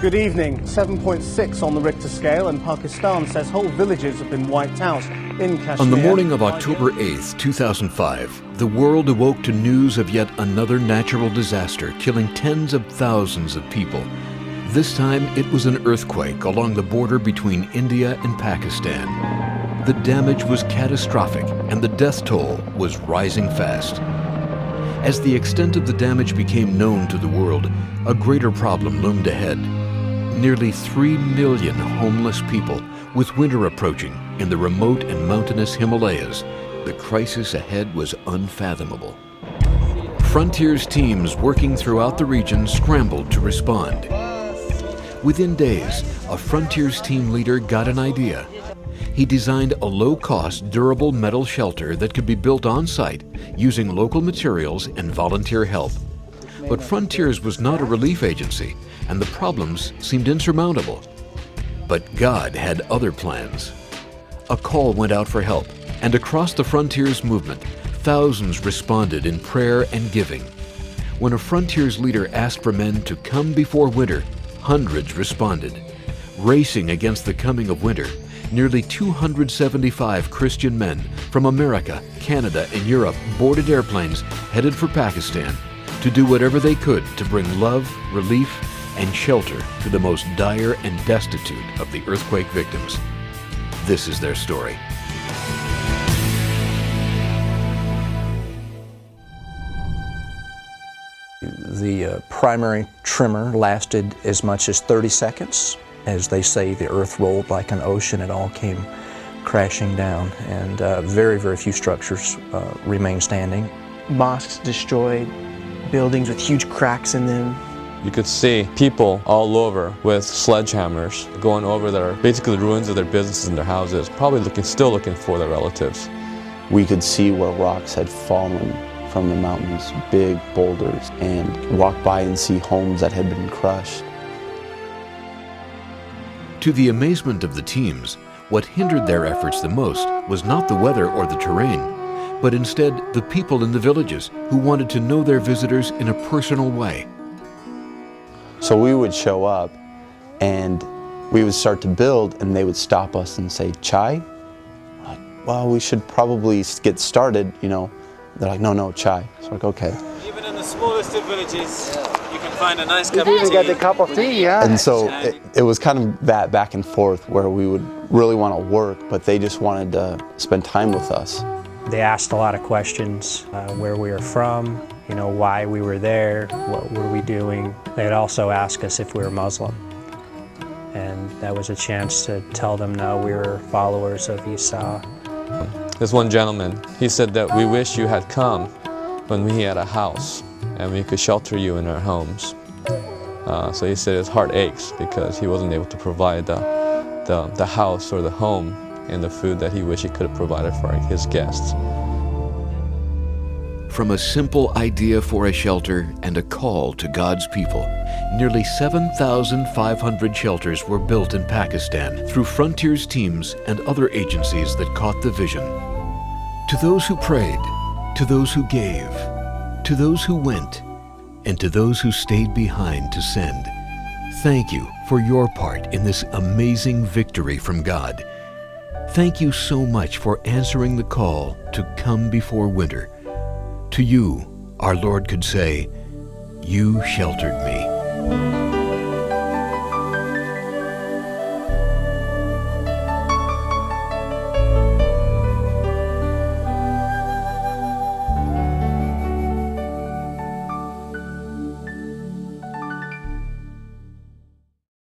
Good evening. 7.6 on the Richter scale, and Pakistan says whole villages have been wiped out in Kashmir. On the morning of October 8th, 2005, the world awoke to news of yet another natural disaster killing tens of thousands of people. This time, it was an earthquake along the border between India and Pakistan. The damage was catastrophic, and the death toll was rising fast. As the extent of the damage became known to the world, a greater problem loomed ahead. Nearly 3 million homeless people, with winter approaching in the remote and mountainous Himalayas. The crisis ahead was unfathomable. Frontiers teams working throughout the region scrambled to respond. Within days, a Frontiers team leader got an idea. He designed a low-cost, durable metal shelter that could be built on-site using local materials and volunteer help. But Frontiers was not a relief agency, and the problems seemed insurmountable. But God had other plans. A call went out for help, and across the Frontiers movement, thousands responded in prayer and giving. When a Frontiers leader asked for men to come before winter, hundreds responded. Racing against the coming of winter, nearly 275 Christian men from America, Canada, and Europe boarded airplanes headed for Pakistan to do whatever they could to bring love, relief, and shelter to the most dire and destitute of the earthquake victims. This is their story. The primary tremor lasted as much as 30 seconds. As they say, the earth rolled like an ocean. It all came crashing down, and very, very few structures remain standing. Mosques destroyed, buildings with huge cracks in them. You could see people all over with sledgehammers going over basically the ruins of their businesses and their houses, probably still looking for their relatives. We could see where rocks had fallen from the mountains, big boulders, and walk by and see homes that had been crushed. To the amazement of the teams, what hindered their efforts the most was not the weather or the terrain, but instead the people in the villages who wanted to know their visitors in a personal way. So we would show up and we would start to build, and they would stop us and say, "Chai?" Like, well, we should probably get started, you know. They're like, no, chai. So we're like, okay. Even in the smallest of villages, you can find a nice cup You of even tea. got the cup of tea, yeah. And so it was kind of that back and forth where we would really want to work, but they just wanted to spend time with us. They asked a lot of questions, where we were from, you know, why we were there, what were we doing. They'd also ask us if we were Muslim. And that was a chance to tell them, no, we were followers of Isa. There's one gentleman, he said that we wish you had come when we had a house and we could shelter you in our homes. So he said his heart aches because he wasn't able to provide the house or the home and the food that he wished he could have provided for his guests. From a simple idea for a shelter and a call to God's people, nearly 7,500 shelters were built in Pakistan through Frontiers teams and other agencies that caught the vision. To those who prayed, to those who gave, to those who went, and to those who stayed behind to send, thank you for your part in this amazing victory from God. Thank you so much for answering the call to come before winter. To you, our Lord could say, "You sheltered me."